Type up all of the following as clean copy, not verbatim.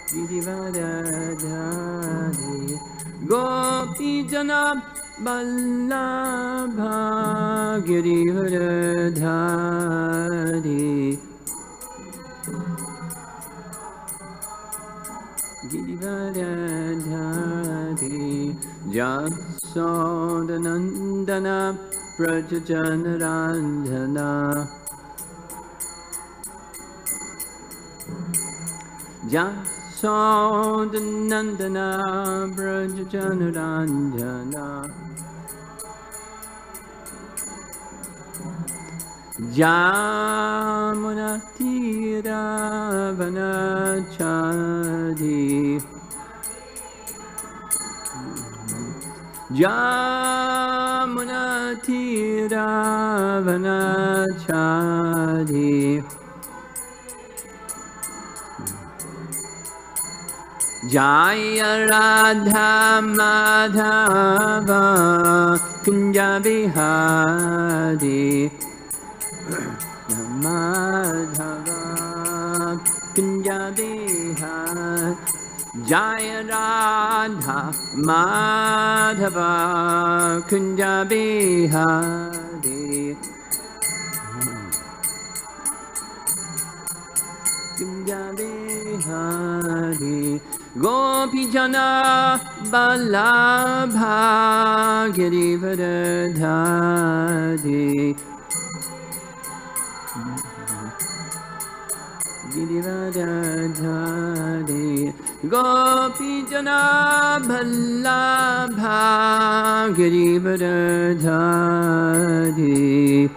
Girivaradhari Gopijana Vallabha Girivaradhari Girivaradhari Jasodanandana Prajajanarandhana Jasodanandana Prajajanarandhana Jamunatiravanachadi Jamunatiravanachadi Jaya Radha Madhava Kunja Bihari Madhava Kunja Bihari Jaya Radha Madhava Kunja Bihari Kunja Bihari Gopijana Vallabha Girivaradhari Girivaradhari Gopijana Vallabha Girivaradhari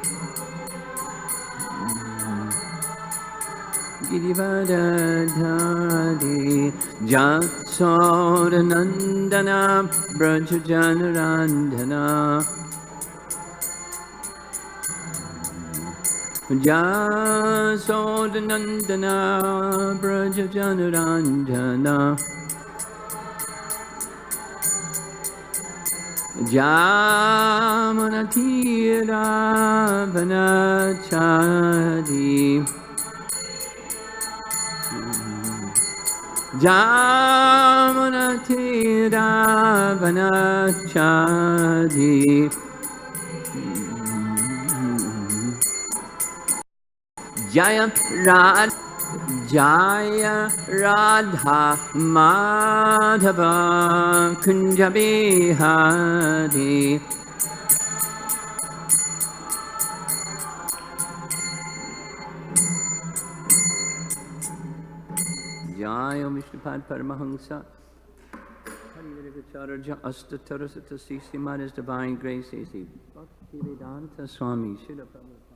Girivaradhari Jasodanandana Brajajanarandhana Jasodanandana Brajajanarandhana Jamunatiravanachadi Jamunatiravanachadi Jaya Radha Madhava Kunja Bihari Jaya Vishnupad Paramahansa Harivaragacharya Astatarasata Sisimat His Divine Grace A.C. Bhaktivedanta Swami Srila Prabhupada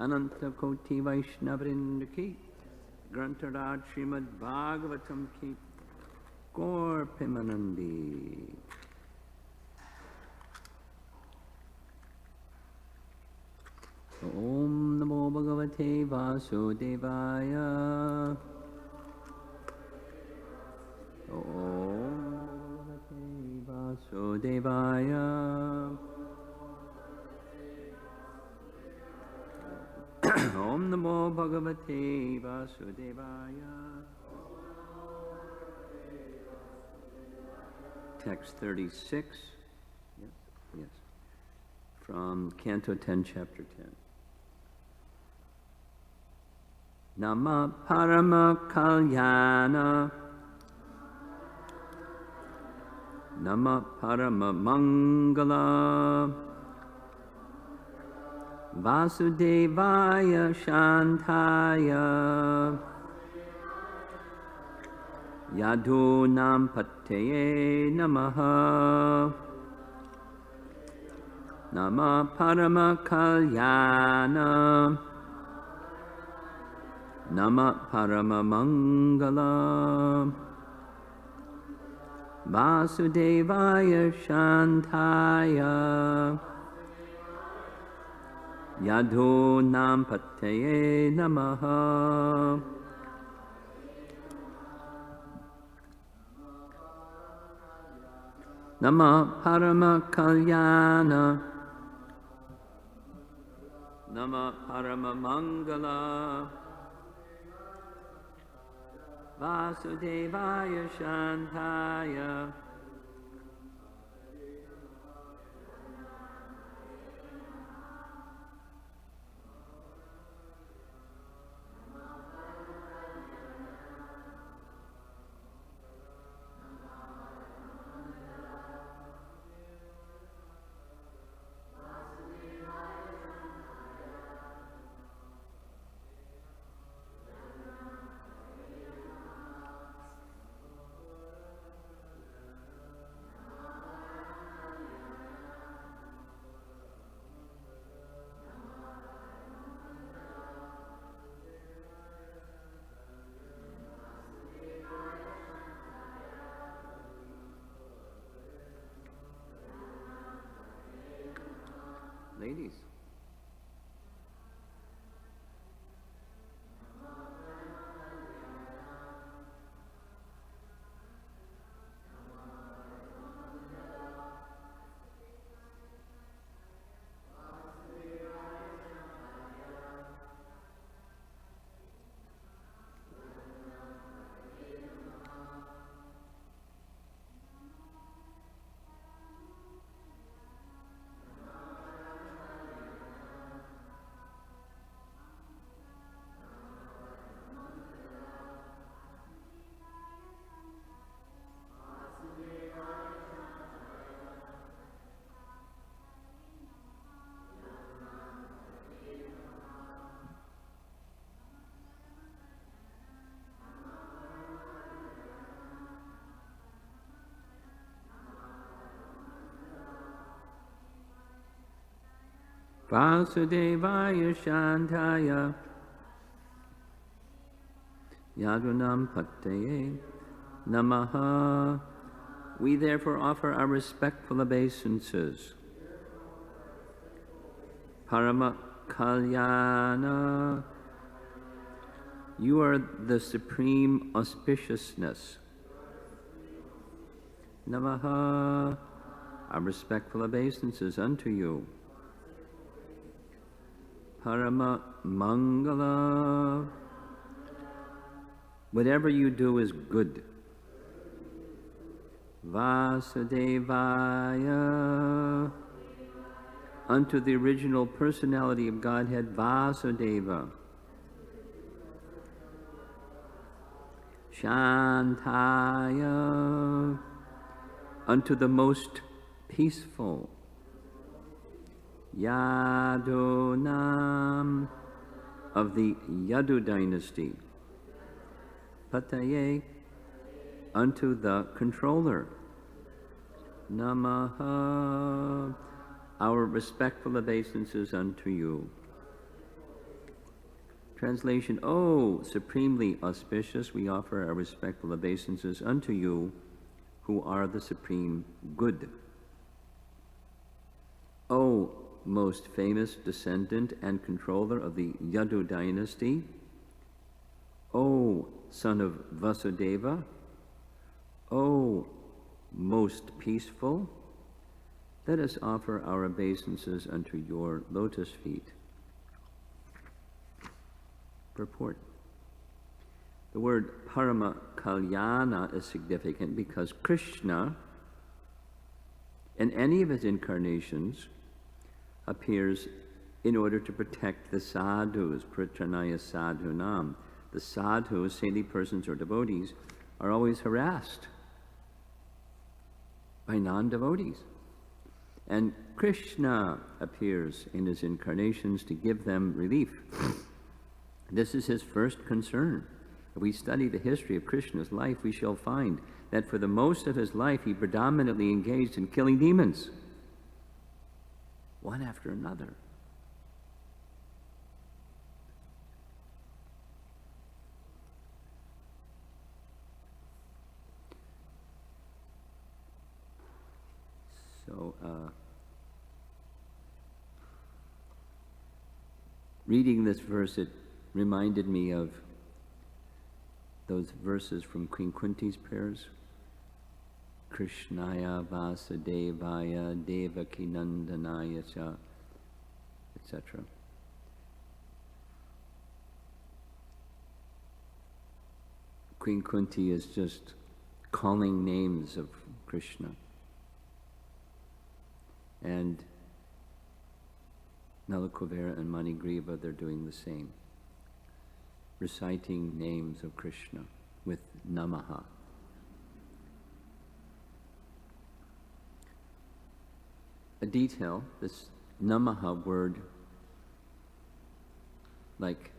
Ananta Koti Vaishnavrinda Ki Grantaraj Srimad Bhagavatam Ki Gaur Pimanandi Om Namo Bhagavate Vasudevaya Om Bhagavate Vasudevaya Om Namo Bhagavate Vasudevaya. Text 36. Yes, yes. From Canto 10, Chapter 10. Nama Parama Kalyana Nama Parama Mangala Vasudevaya Shantaya Yadunam Pateye Namaha Nama Parama Kalyana Nama Parama Mangala Vasudevaya Shantaya Yadunam Pateye Namaha Nama Parama Kalyana Nama Parama Mangala Vasudevaya Shantaya. Ladies. Vasudevaya Shantaya Yadunam Pateye Namaha. We therefore offer our respectful obeisances. Parama Kalyana. You are the supreme auspiciousness. Namaha. Our respectful obeisances unto you. Parama Mangala. Whatever you do is good. Vasudevaya. Unto the original personality of Godhead, Vasudeva. Shantaya. Unto the most peaceful. Yadunam. Of the Yadu dynasty. Pataye. Unto the controller. Namaha. Our respectful obeisances unto you. Translation: O supremely auspicious, we offer our respectful obeisances unto you, who are the supreme good. O most famous descendant and controller of the Yadu dynasty, O son of Vasudeva, O most peaceful, let us offer our obeisances unto your lotus feet. Purport. The word Parama Kalyana is significant because Krishna, in any of his incarnations, appears in order to protect the sadhus, pratranaya sadhunam. The sadhus, saintly persons or devotees, are always harassed by non-devotees. And Krishna appears in his incarnations to give them relief. This is his first concern. If we study the history of Krishna's life, we shall find that for the most of his life he predominantly engaged in killing demons, one after another. So, reading this verse, it reminded me of those verses from Queen Kunti's prayers. Krishnaya Vasudevaya Devaki Nandanaya cha, etc. Queen Kunti is just calling names of Krishna. And Nalakuvera and Manigriva, they're doing the same, reciting names of Krishna with Namaha. A detail, this Namaha word, like,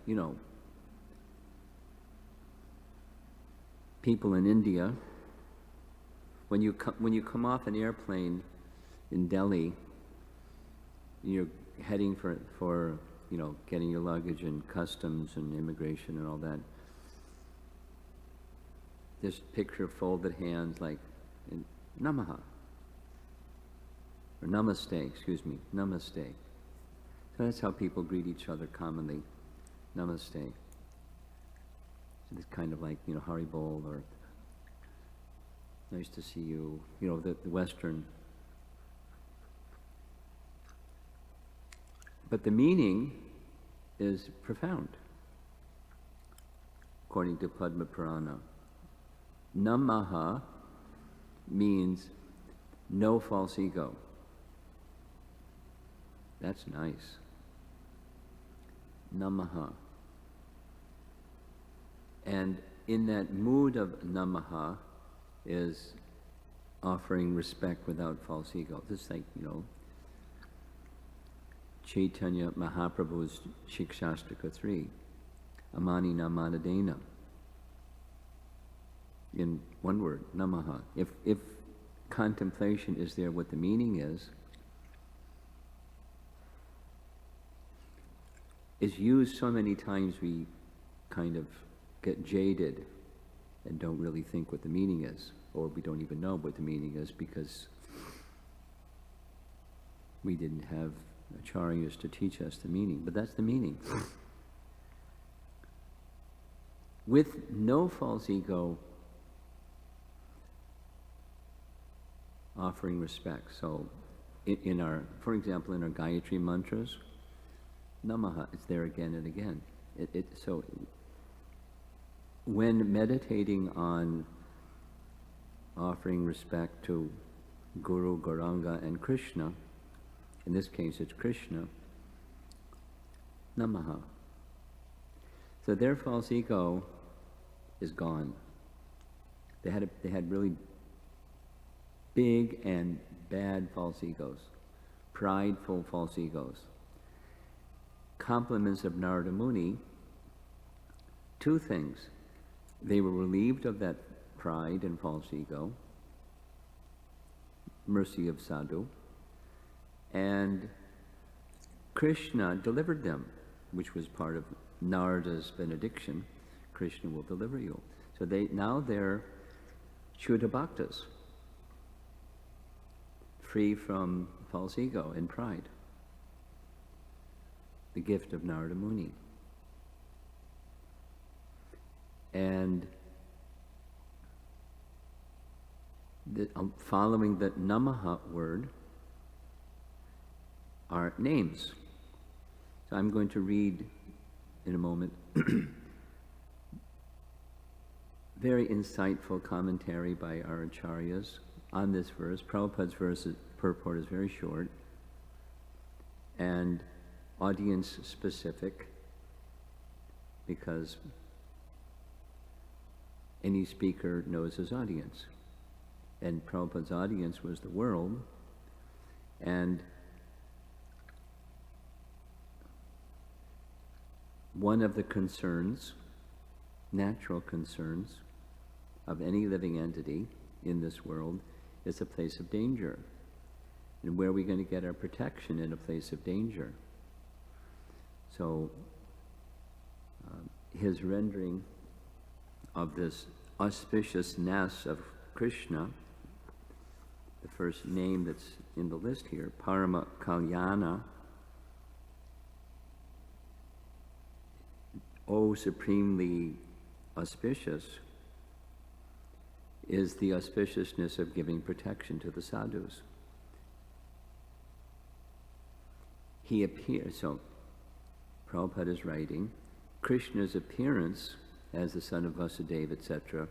people in India, when you come off an airplane in Delhi, you're heading for getting your luggage and customs and immigration and all that. This picture of folded hands, like in Namaha or Namaste, Namaste. So that's how people greet each other commonly, Namaste. So it's kind of like Haribol or nice to see you. The Western. But the meaning is profound, according to Padma Purana. Namaha means no false ego. That's nice. Namaha. And in that mood of Namaha is offering respect without false ego. Just like, Chaitanya Mahaprabhu's Shikshastrika 3, Amani Namanadena. In one word, Namaha. If contemplation is there, what the meaning is used so many times we kind of get jaded and don't really think what the meaning is, or we don't even know what the meaning is because we didn't have acharyas to teach us the meaning, but that's the meaning. With no false ego, offering respect. So for example, in our Gayatri mantras, Namaha, it's there again and again. So when meditating on offering respect to Guru, Gauranga, and Krishna, in this case it's Krishna, Namaha. So their false ego is gone. They had really big and bad false egos, prideful false egos. Compliments of Narada Muni, two things. They were relieved of that pride and false ego, mercy of sadhu, and Krishna delivered them, which was part of Narada's benediction. Krishna will deliver you. So they're Shuddha Bhaktas, free from false ego and pride. The gift of Narada Muni. And following the Namaha word are names. So I'm going to read in a moment very insightful commentary by our acharyas on this verse. Prabhupada's purport is very short and audience specific, because any speaker knows his audience. And Prabhupada's audience was the world, and one of the concerns, natural concerns, of any living entity in this world is a place of danger. And where are we going to get our protection in a place of danger? So his rendering of this auspiciousness of Krishna, the first name that's in the list here, Parama Kalyana, O supremely auspicious, is the auspiciousness of giving protection to the sadhus. He appears, so Prabhupada is writing, Krishna's appearance as the son of Vasudeva, etc.,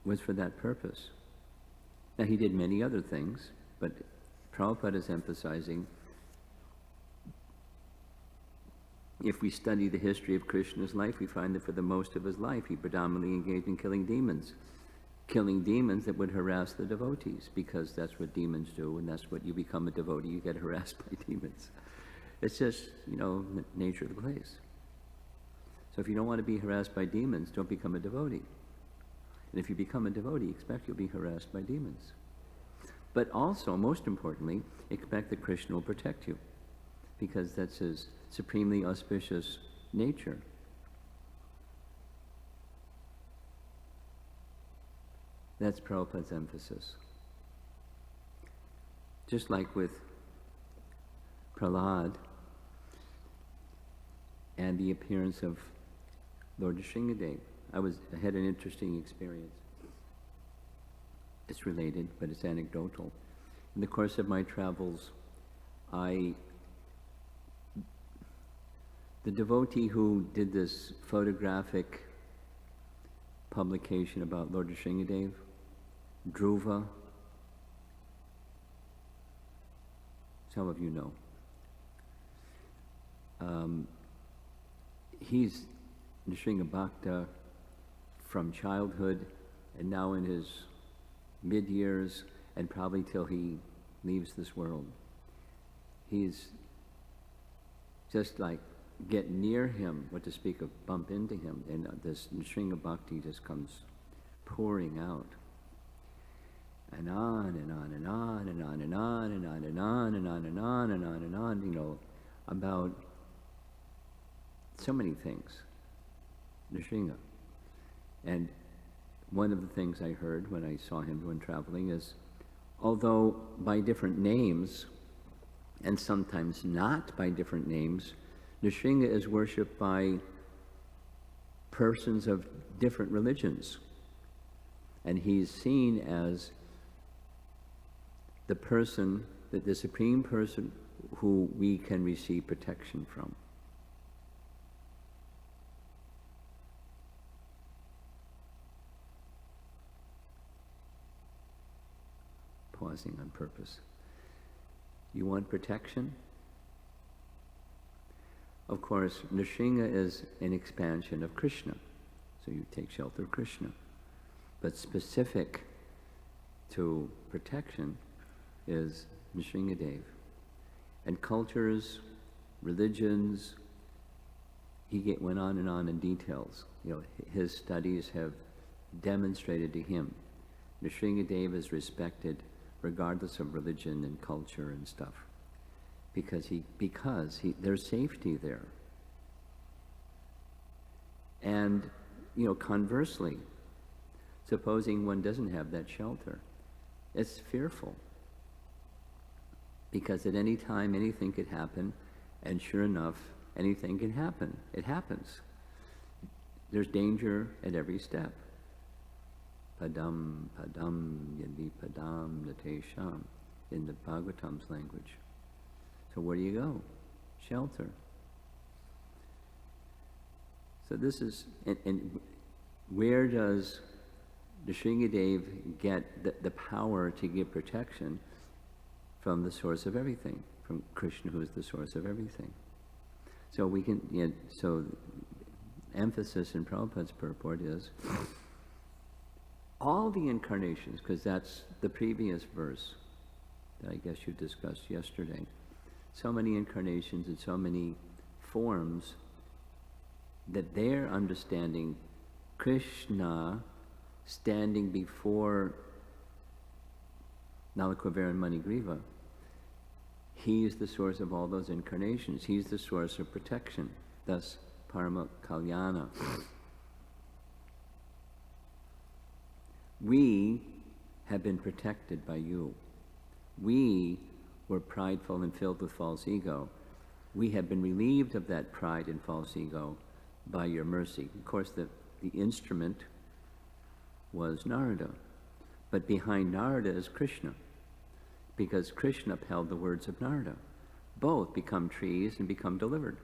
was for that purpose. Now, he did many other things, but Prabhupada is emphasizing, if we study the history of Krishna's life, we find that for the most of his life, he predominantly engaged in killing demons that would harass the devotees, because that's what demons do, and that's what you become a devotee, you get harassed by demons. It's just, the nature of the place. So if you don't want to be harassed by demons, don't become a devotee. And if you become a devotee, expect you'll be harassed by demons. But also, most importantly, expect that Krishna will protect you, because that's his supremely auspicious nature. That's Prabhupada's emphasis. Just like with Prahlad and the appearance of Lord Nrsingadev. I had an interesting experience. It's related, but it's anecdotal. In the course of my travels, the devotee who did this photographic publication about Lord Nrsingadev, Dhruva, some of you know. He's Nrsinga Bhakta from childhood, and now in his mid-years, and probably till he leaves this world. He's just like, get near him, what to speak of bump into him, and this Nrsinga Bhakti just comes pouring out. And on and on and on and on and on and on and on and on and on and on and on, about so many things, Nrsinga. And one of the things I heard when I saw him when traveling is, although by different names, and sometimes not by different names, Nrsinga is worshipped by persons of different religions. And he's seen as the person, the supreme person who we can receive protection from. Pausing on purpose. You want protection? Of course, Nrsinga is an expansion of Krishna, so you take shelter of Krishna. But specific to protection is Nrsingadev. And cultures, religions, he went on and on in details. His studies have demonstrated to him Nrsingadev is respected regardless of religion and culture and stuff, because there's safety there. And conversely, supposing one doesn't have that shelter, it's fearful, because at any time anything could happen, and sure enough, anything can happen. It happens. There's danger at every step. Padam, padam, yadi padam, natesham, in the Bhagavatam's language. So where do you go? Shelter. So this is, and where does Nrsingadev get the power to give protection? From the source of everything, from Krishna, who is the source of everything. So we can, so emphasis in Prabhupada's purport is all the incarnations, because that's the previous verse that I guess you discussed yesterday. So many incarnations and so many forms that they're understanding Krishna standing before Nalakuvara and Manigriva. He is the source of all those incarnations. He's the source of protection, thus Parama Kalyana. We have been protected by you. We were prideful and filled with false ego. We have been relieved of that pride and false ego by your mercy. Of course, the instrument was Narada, but behind Narada is Krishna, because Krishna upheld the words of Narada. Both become trees and become delivered.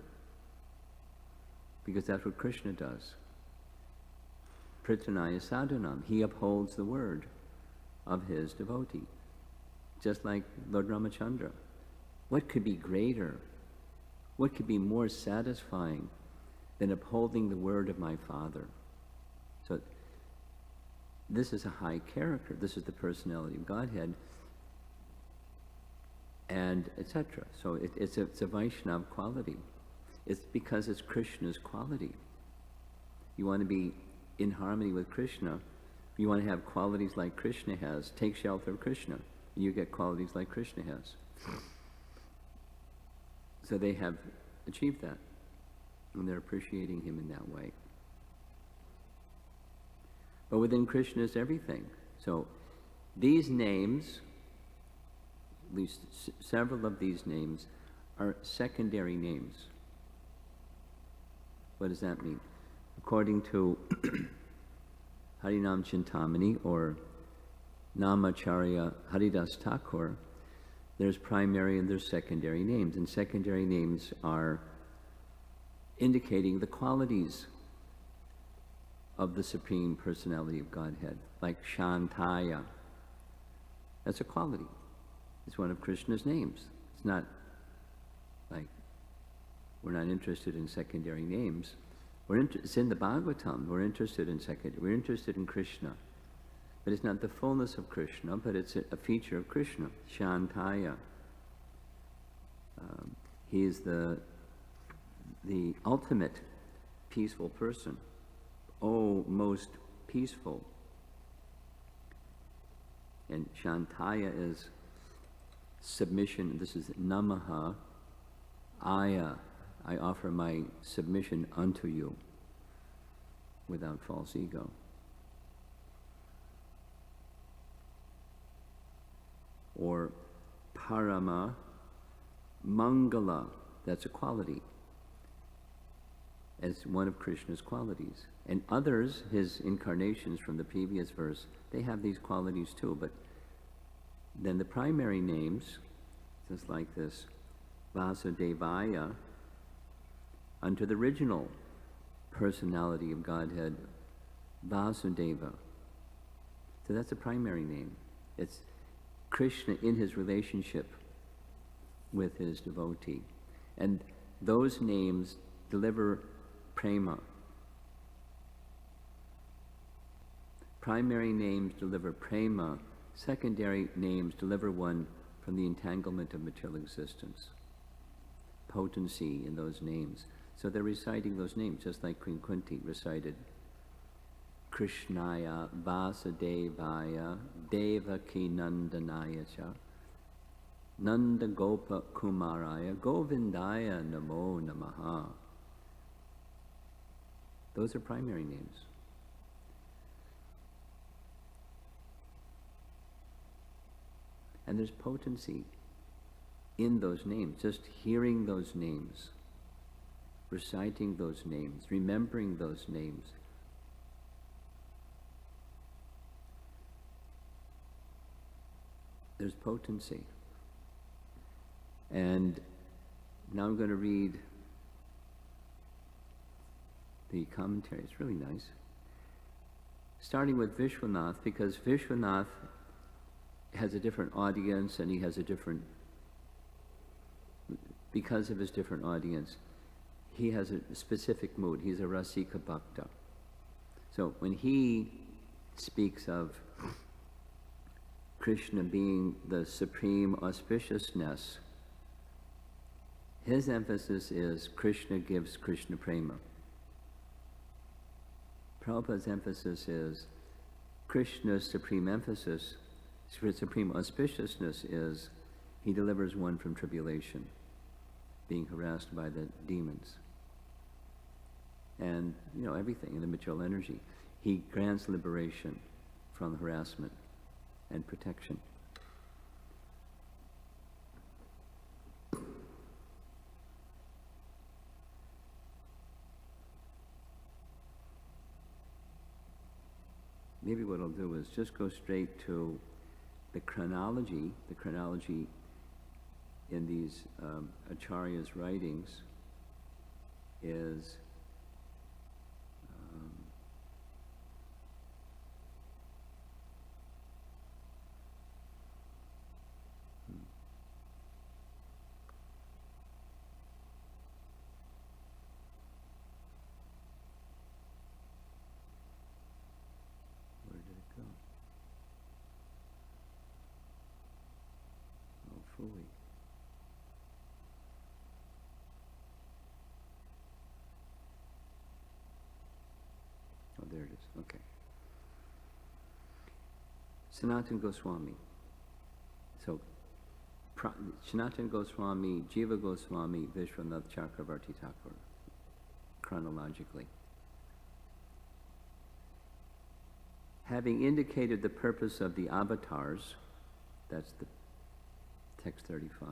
because that's what Krishna does. Prithanaya sadhanam. He upholds the word of his devotee. Just like Lord Ramachandra. What could be greater? What could be more satisfying than upholding the word of my Father? So this is a high character. This is the personality of Godhead, and etc. So it's a Vaishnava quality. It's because it's Krishna's quality. You want to be in harmony with Krishna. You want to have qualities like Krishna has. Take shelter of Krishna, and you get qualities like Krishna has. So they have achieved that, and they're appreciating him in that way. But within Krishna is everything. So these names, at least several of these names, are secondary names. What does that mean? According to Harinam Chintamani or Namacharya Haridas Thakur, there's primary and there's secondary names. And secondary names are indicating the qualities of the Supreme Personality of Godhead, like Shantaya. That's a quality. It's one of Krishna's names. It's not like we're not interested in secondary names. It's in the Bhagavatam. We're interested in secondary. We're interested in Krishna. But it's not the fullness of Krishna, but it's a feature of Krishna. Shantaya. He is the ultimate peaceful person. Oh, most peaceful. And Shantaya is submission. This is Namaha Aya. I offer my submission unto you without false ego. Or Parama Mangala. That's a quality, as one of Krishna's qualities. And others, his incarnations from the previous verse, they have these qualities too. But then the primary names, just like this, Vasudevaya, unto the original personality of Godhead, Vasudeva. So that's a primary name. It's Krishna in his relationship with his devotee. And those names deliver prema. Primary names deliver prema. Secondary names deliver one from the entanglement of material existence. Potency in those names. So they're reciting those names, just like Queen Kunti recited Krishnaya Vasudevaya Devaki Nandanaya cha Nanda Gopa Kumaraya Govindaya Namo Namaha. Those are primary names. And there's potency in those names, just hearing those names, reciting those names, remembering those names. There's potency. And now I'm going to read the commentary. It's really nice. Starting with Vishwanath, because Vishwanath has a different audience, and he has a different, because of his different audience, he has a specific mood. He's a Rasika Bhakta. So when he speaks of Krishna being the supreme auspiciousness, his emphasis is Krishna gives Krishna prema. Prabhupada's emphasis is Krishna's supreme emphasis, supreme auspiciousness is he delivers one from tribulation, being harassed by the demons. And, everything in the material energy. He grants liberation from harassment and protection. Maybe what I'll do is just go straight to the chronology in these Acharya's writings is Okay. Sanatana Goswami. So, Sanatana Goswami, Jiva Goswami, Vishwanath Chakravarti Thakur, chronologically. Having indicated the purpose of the avatars, that's the text 35,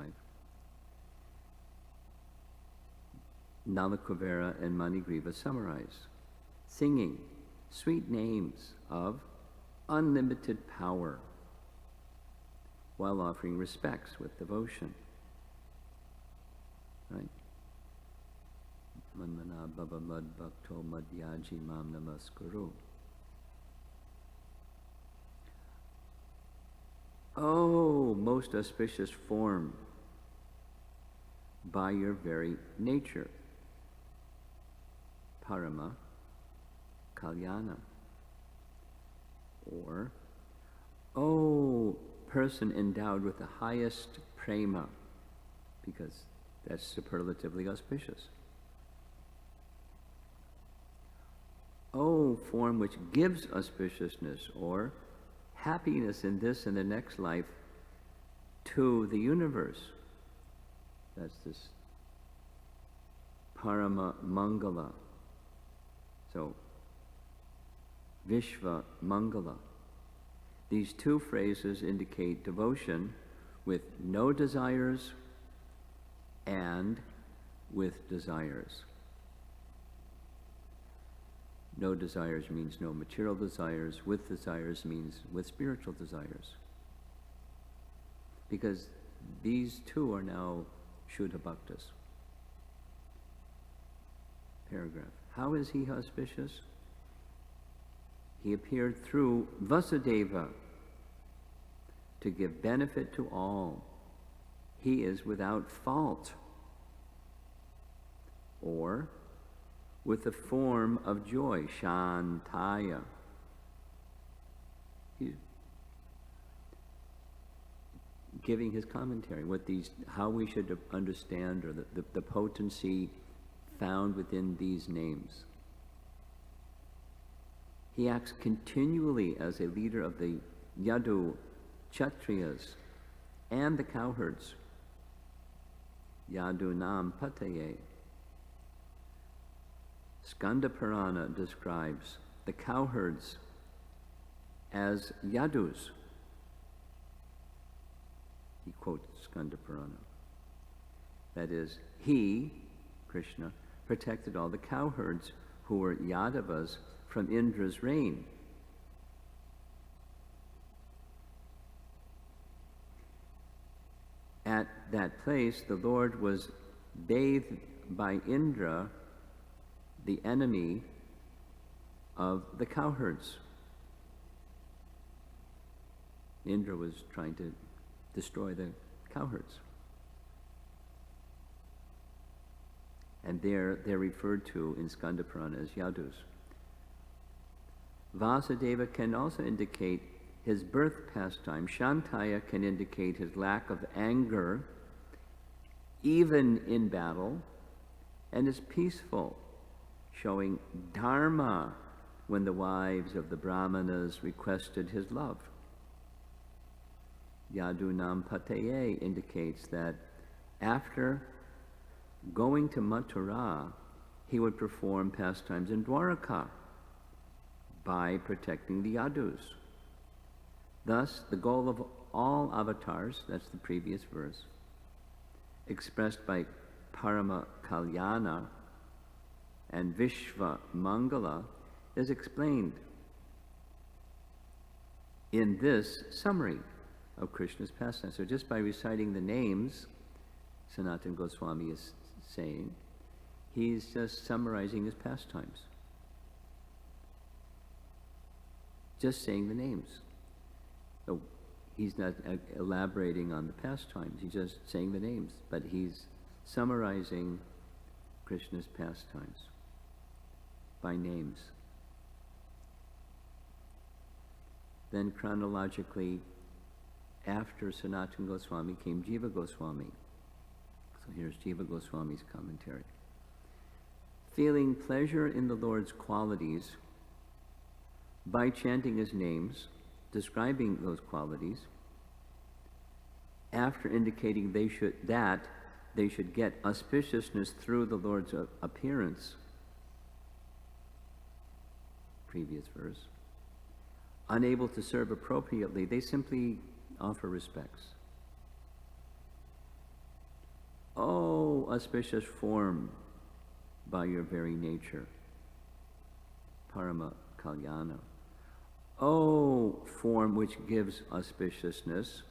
Nalakuvera and Manigriva summarize, singing sweet names of unlimited power while offering respects with devotion. Right? Manmana bhava mad bhakto madhyaji mam namaskuru. Oh, most auspicious form, by your very nature, Parama Kalyana. Or, oh, person endowed with the highest prema, because that's superlatively auspicious. Oh, form which gives auspiciousness or happiness in this and the next life to the universe. That's this Parama Mangala. So, Vishva Mangala. These two phrases indicate devotion with no desires and with desires. No desires means no material desires. With desires means with spiritual desires. Because these two are now Shuddha Bhaktas. Paragraph. How is he auspicious? He appeared through Vasudeva to give benefit to all. He is without fault. Or with the form of joy, Shantaya. He's giving his commentary, what these, how we should understand, or the potency found within these names. He acts continually as a leader of the Yadu, Kshatriyas, and the cowherds. Yadu Nam Pataye. Skanda Purana describes the cowherds as Yadus. He quotes Skanda Purana. That is, he, Krishna, protected all the cowherds who were Yadavas from Indra's reign. At that place, the Lord was bathed by Indra, the enemy of the cowherds. Indra was trying to destroy the cowherds. And they're referred to in Skanda Purana as Yadus. Vasudeva can also indicate his birth pastime. Shantaya can indicate his lack of anger, even in battle, and is peaceful, showing dharma when the wives of the brahmanas requested his love. Yadunam Pataye indicates that after going to Mathura, he would perform pastimes in Dwaraka by protecting the Yadus. Thus, the goal of all avatars, that's the previous verse, expressed by Parama Kalyana and Vishva Mangala, is explained in this summary of Krishna's pastime. So just by reciting the names, Sanatana Goswami is saying, he's just summarizing his pastimes. Just saying the names. So he's not elaborating on the pastimes, he's just saying the names, but he's summarizing Krishna's pastimes by names. Then chronologically, after Sanatana Goswami came Jiva Goswami. So here's Jiva Goswami's commentary. Feeling pleasure in the Lord's qualities, by chanting his names, describing those qualities, after indicating they should get auspiciousness through the Lord's appearance, previous verse, unable to serve appropriately, they simply offer respects. Oh, auspicious form by your very nature, Parama Kalyana. Oh, form which gives auspiciousness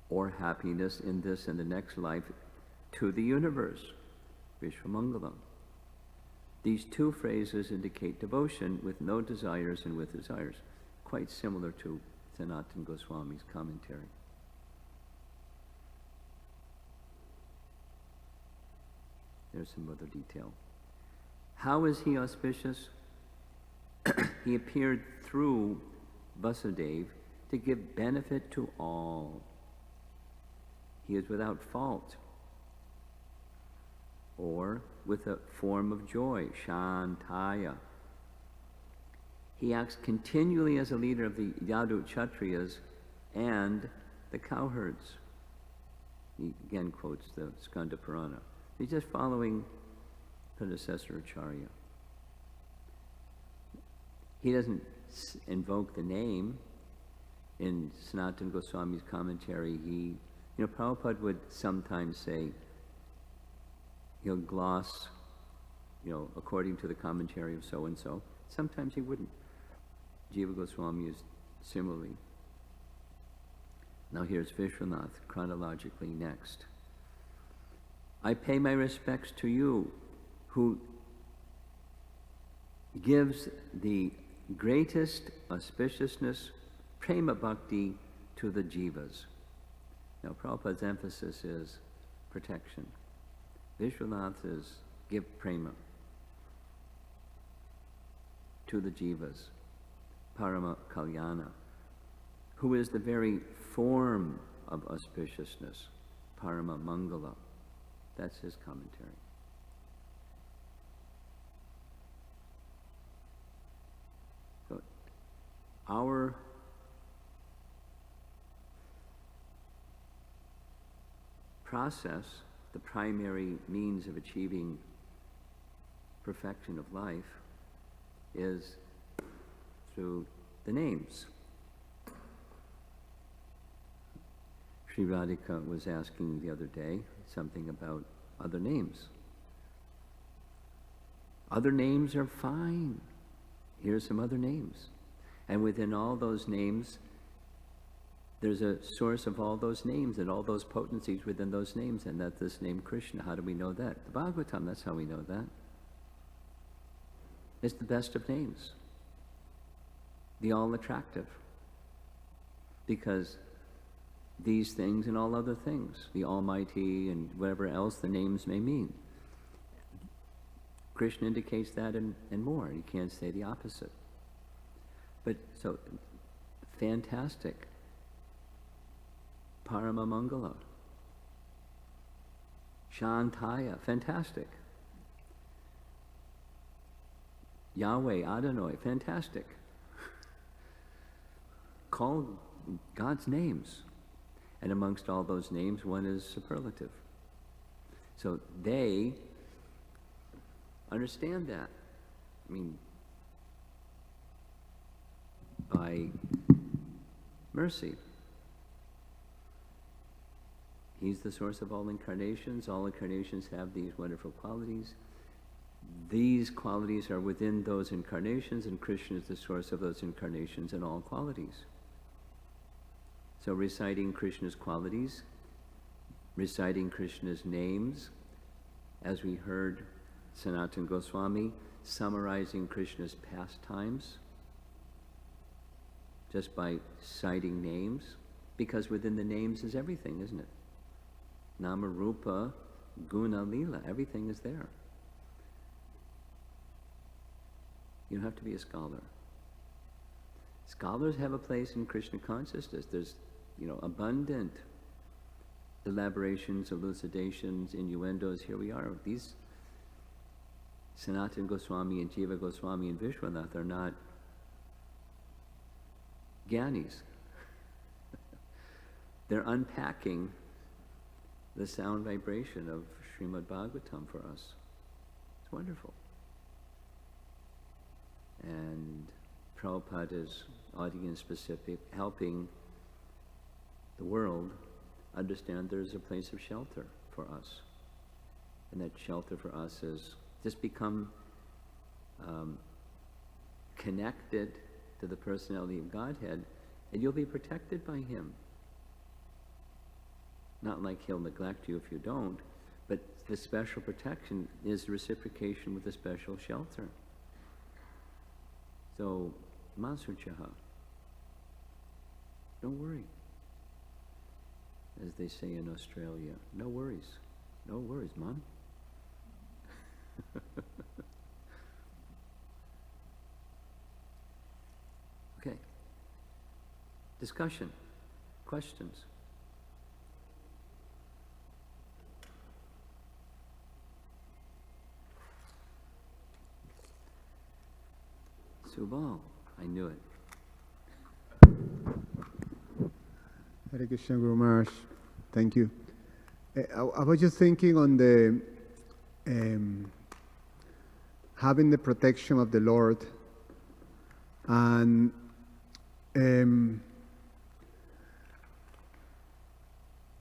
or happiness in this and the next life to the universe, Vishwamangalam. These two phrases indicate devotion with no desires and with desires, quite similar to Sanatana Goswami's commentary. There's some other detail. How is he auspicious? He appeared through Vasudeva to give benefit to all. He is without fault, or with a form of joy, Shantaya. He acts continually as a leader of the Yadu Kshatriyas and the cowherds. He again quotes the Skanda Purana. He's just following predecessor Acharya. He doesn't invoke the name. In Sanatana Goswami's commentary, Prabhupada would sometimes say, he'll gloss, according to the commentary of so-and-so. Sometimes he wouldn't. Jiva Goswami is similarly. Now here's Vishwanath, chronologically next. I pay my respects to you, who gives the greatest auspiciousness, prema bhakti, to the jivas. Now Prabhupada's emphasis is protection. Vishwanath is give prema to the jivas, parama kalyana, who is the very form of auspiciousness, parama mangala. That's his commentary. So our process, the primary means of achieving perfection of life, is through the names. Sri Radhika was asking the other day something about other names. Other names are fine. Here's some other names. And within all those names, there's a source of all those names and all those potencies within those names, and that's this name Krishna. How do we know that? The Bhagavatam, that's how we know that. It's the best of names. The all-attractive. Because these things and all other things, the Almighty and whatever else the names may mean, Krishna indicates that and more. You can't say the opposite. But so, fantastic. Parama Mangala. Shantaya, fantastic. Yahweh, Adonai, fantastic. Call God's names. And amongst all those names, one is superlative. So they understand that. I mean, by mercy. He's the source of all incarnations. All incarnations have these wonderful qualities. These qualities are within those incarnations, and Krishna is the source of those incarnations and all qualities. So reciting Krishna's qualities, reciting Krishna's names, as we heard Sanatana Goswami summarizing Krishna's pastimes, just by citing names, because within the names is everything, isn't it? Nama, Rupa, Guna, Lila, everything is there. You don't have to be a scholar. Scholars have a place in Krishna consciousness. There's, abundant elaborations, elucidations, innuendos. Here we are. These Sanatana Goswami and Jiva Goswami and Vishwanath are not Gyanis. They're unpacking the sound vibration of Srimad Bhagavatam for us. It's wonderful. And Prabhupada is audience-specific, helping the world understand there's a place of shelter for us. And that shelter for us is just become connected to the personality of Godhead, and you'll be protected by Him. Not like He'll neglect you if you don't, but the special protection is reciprocation with a special shelter. So, Masuchaha, don't worry. As they say in Australia, no worries. No worries, Mom. Okay. Discussion. Questions. Subal, I knew it. Hare Krishna, Guru Maharaj. Thank you. I was just thinking on the having the protection of the Lord, and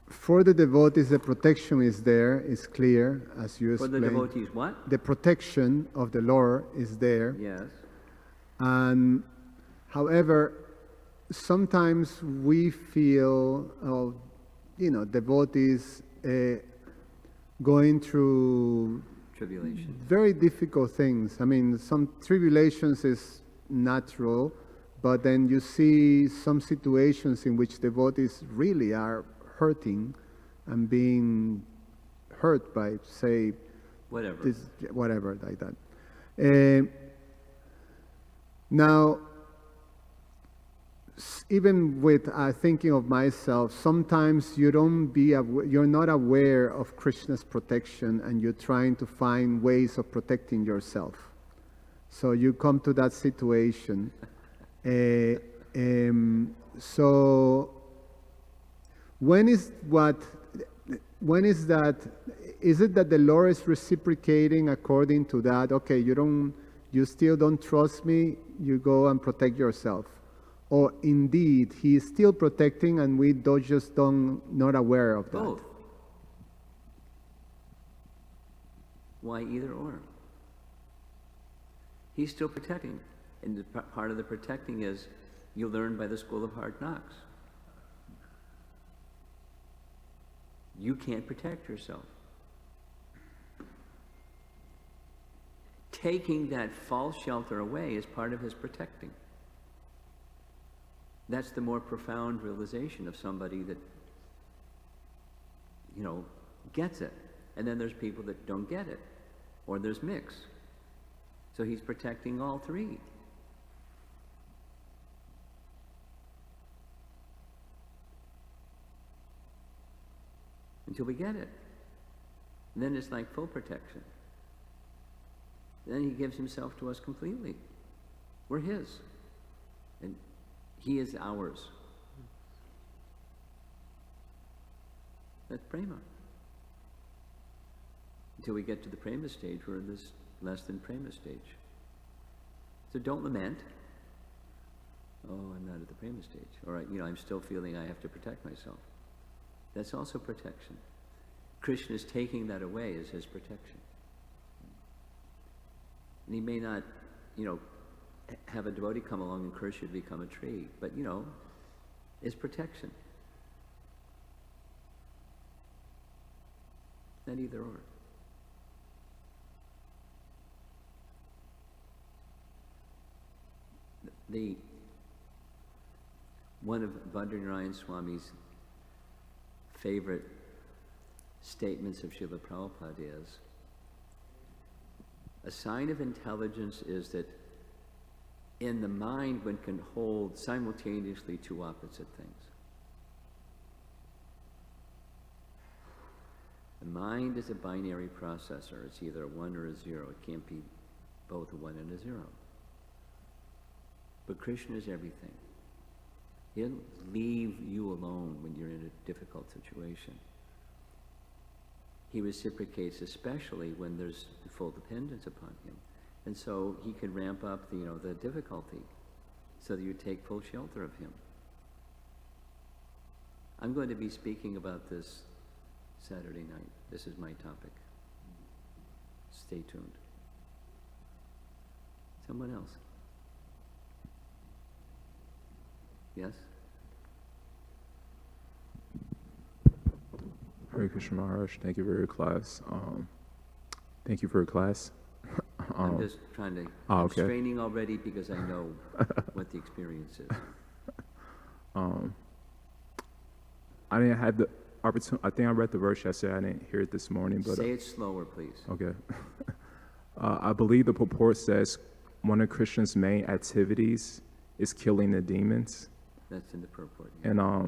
for the devotees, the protection is there, is clear, as you explained. For the devotees, what? The protection of the Lord is there. Yes. And however, sometimes we feel, devotees going through Tribulations. very difficult things. I mean, some tribulations is natural, but then you see some situations in which devotees really are hurting and being hurt by, say, Whatever. whatever like that. Now, even with thinking of myself, sometimes you're not aware of Krishna's protection, and you're trying to find ways of protecting yourself. So you come to that situation. So when is that? Is it that the Lord is reciprocating according to that? Okay, you still don't trust me. You go and protect yourself. Or indeed, He is still protecting, and we not aware of that. Both. Why either or? He's still protecting. And part of the protecting is you learn by the school of hard knocks. You can't protect yourself. Taking that false shelter away is part of His protecting. That's the more profound realization of somebody that, gets it. And then there's people that don't get it, or there's mix. So He's protecting all three. Until we get it. And then it's like full protection. Then He gives Himself to us completely. We're His. And He is ours. That's prema. Until we get to the prema stage, we're in this less than prema stage. So don't lament. Oh, I'm not at the prema stage. Or, I'm still feeling I have to protect myself. That's also protection. Krishna is taking that away as His protection. And He may not, have a devotee come along and curse you to become a tree, but it's protection. Not either or. One of Bhadranayan Swami's favorite statements of Srila Prabhupada is, a sign of intelligence is that in the mind one can hold simultaneously two opposite things. A Mind is a binary processor. It's either a 1 or a 0. It can't be both a 1 and a 0. But Krishna is everything. He'll leave you alone when you're in a difficult situation. He reciprocates especially when there's full dependence upon him. And so he can ramp up the difficulty so that you take full shelter of him. I'm going to be speaking about this Saturday night. This is my topic. Stay tuned. Someone else? Yes? Hare Krishna Maharaj, thank you for your class. Thank you for your class. I'm just trying to, I'm straining already because I know what the experience is. I didn't have the opportunity, I think I read the verse yesterday, I didn't hear it this morning. But say it slower, please. Okay. I believe the purport says one of Krishna's main activities is killing the demons. That's in the purport. Yeah.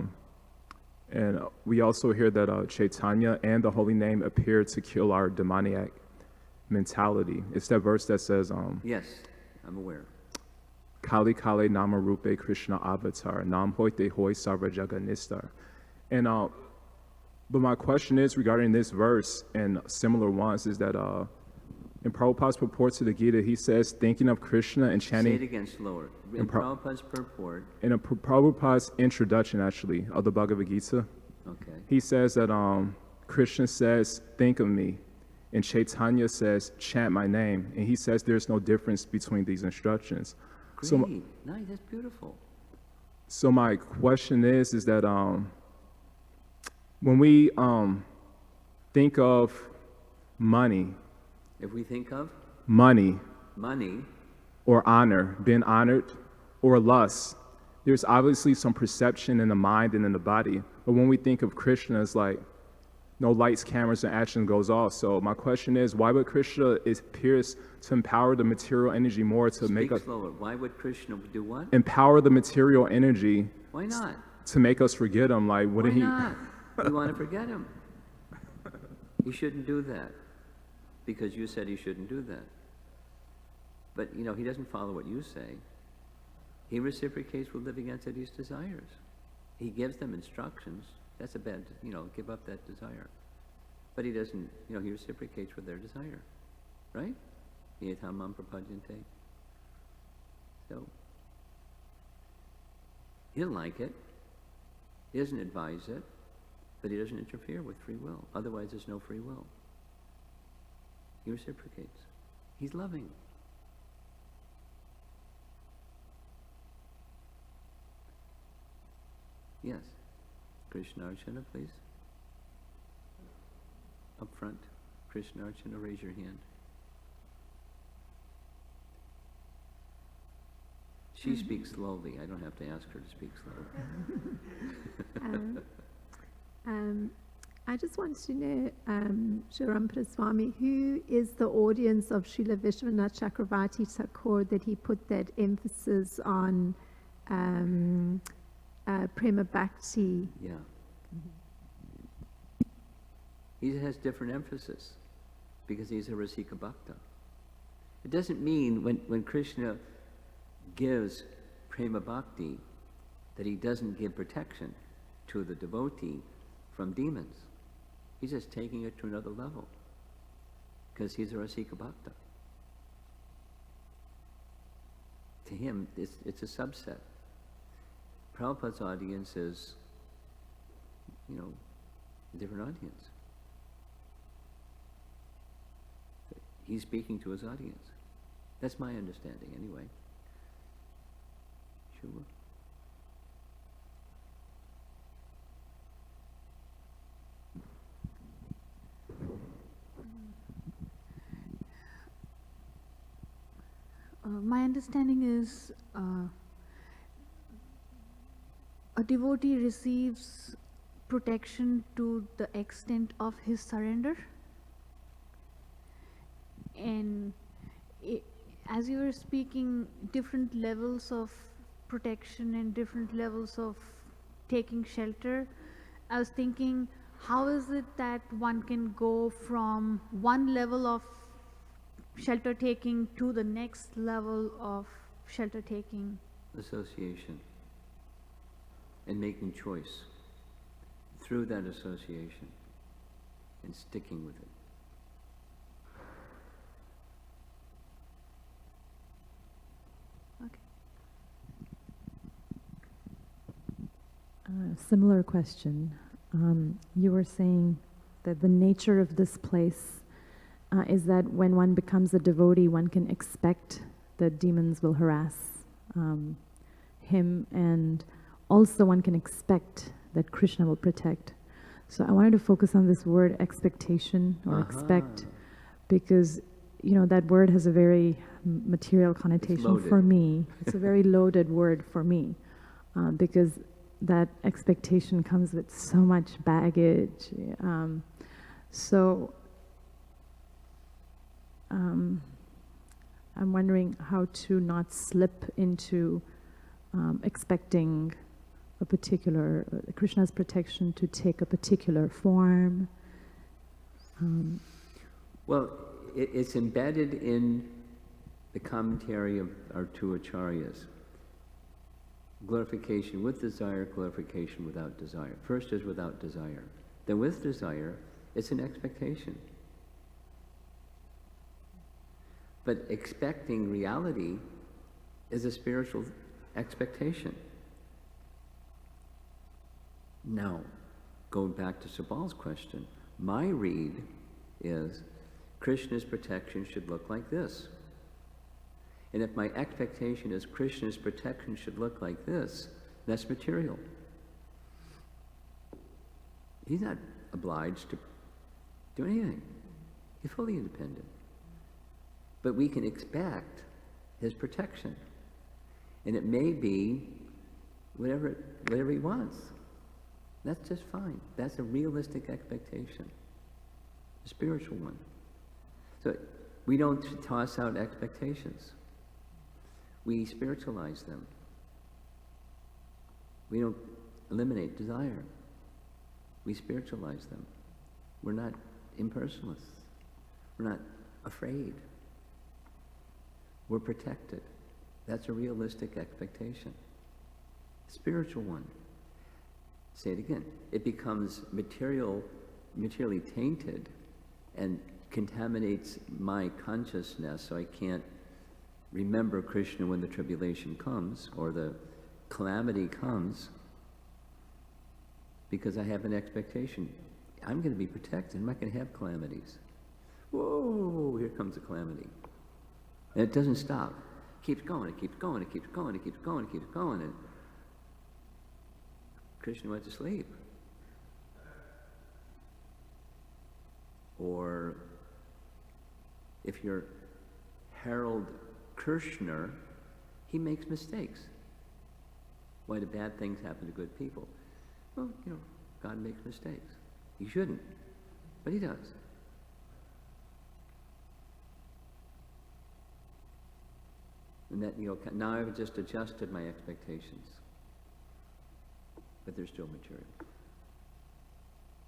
And we also hear that Chaitanya and the holy name appear to kill our demoniac mentality. It's that verse that says, yes, I'm aware. Kali Kale Nama Rupe Krishna Avatar, Nam Hoite Hoi Sarva Jaganistar. And but my question is regarding this verse and similar ones is that in Prabhupada's purport to the Gita, he says, thinking of Krishna and chanting. Say it again slower. In Prabhupada's purport. In Prabhupada's introduction, actually, of the Bhagavad Gita, okay, he says that Krishna says, think of me. And Chaitanya says, chant my name. And he says there's no difference between these instructions. Great. Nice, that's beautiful. So my question is that when we think of money, if we think of money, or honor, being honored, or lust, there's obviously some perception in the mind and in the body. But when we think of Krishna, it's like no lights, cameras, and action goes off. So my question is, why would Krishna appears to empower the material energy more to make us slower? Why would Krishna do what? Empower the material energy. Why not? To make us forget him. Like, wouldn't he? Why not? You want to forget him? He shouldn't do that because you said he shouldn't do that. But he doesn't follow what you say. He reciprocates with living entities' desires. He gives them instructions. That's a bad, give up that desire. But he doesn't, he reciprocates with their desire. Right? Yetamam prapadyante. So, he doesn't like it. He doesn't advise it. But he doesn't interfere with free will. Otherwise, there's no free will. He reciprocates. He's loving. Yes. Krishna Archana, please. Up front. Krishna Archana, raise your hand. She speaks slowly. I don't have to ask her to speak slowly. I just want to know, Romapada Swami, who is the audience of Srila Vishwanath Chakravarti Thakur that he put that emphasis on Prema Bhakti? Yeah. He has different emphasis because he's a Rasika Bhakta. It doesn't mean when Krishna gives Prema Bhakti that he doesn't give protection to the devotee from demons. He's just taking it to another level because he's a Rasika Bhakta. To him, it's a subset. Prabhupada's audience is, a different audience. He's speaking to his audience. That's my understanding, anyway. Sure. My understanding is a devotee receives protection to the extent of his surrender. And as you were speaking, different levels of protection and different levels of taking shelter, I was thinking, how is it that one can go from one level of shelter taking to the next level of shelter taking? Association. And making choice through that association and sticking with it. Okay. Similar question. You were saying that the nature of this place is that when one becomes a devotee, one can expect that demons will harass him, and also one can expect that Krishna will protect. So I wanted to focus on this word expectation or expect, because that word has a very material connotation for me. It's a very loaded word for me, because that expectation comes with so much baggage. I'm wondering how to not slip into expecting a particular Krishna's protection to take a particular form. Well, it's embedded in the commentary of our two acharyas. Glorification with desire, glorification without desire. First is without desire. Then with desire, it's an expectation. But expecting reality is a spiritual expectation. Now, going back to Sabal's question, my read is Krishna's protection should look like this. And if my expectation is Krishna's protection should look like this, that's material. He's not obliged to do anything. He's fully independent. But we can expect his protection. And it may be whatever he wants. That's just fine. That's a realistic expectation. A spiritual one. So we don't toss out expectations. We spiritualize them. We don't eliminate desire. We spiritualize them. We're not impersonalists. We're not afraid. We're protected. That's a realistic expectation. Spiritual one. Say it again. It becomes materially tainted and contaminates my consciousness, so I can't remember Krishna when the tribulation comes or the calamity comes, because I have an expectation. I'm going to be protected. I'm not going to have calamities. Whoa, here comes a calamity. And it doesn't stop. It keeps going, it keeps going, it keeps going, it keeps going, it keeps going. And Krishna went to sleep. Or if you're Harold Kirshner, he makes mistakes. Why do bad things happen to good people? Well, God makes mistakes. He shouldn't, but he does. And that, now I've just adjusted my expectations. But they're still material.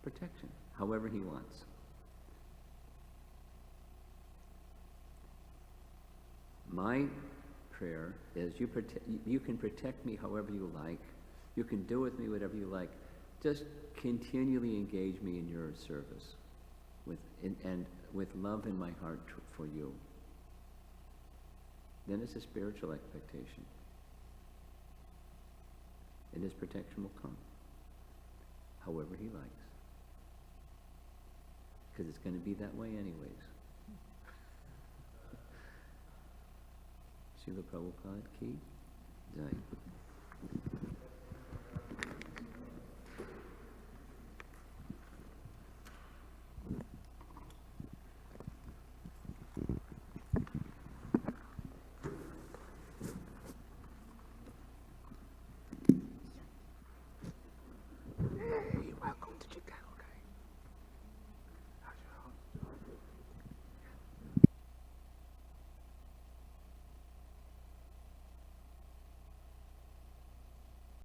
Protection, however he wants. My prayer is you can protect me however you like. You can do with me whatever you like. Just continually engage me in your service and with love in my heart for you. Then it's a spiritual expectation. And his protection will come, however he likes. Because it's going to be that way anyways. Srila Prabhupada ki jai.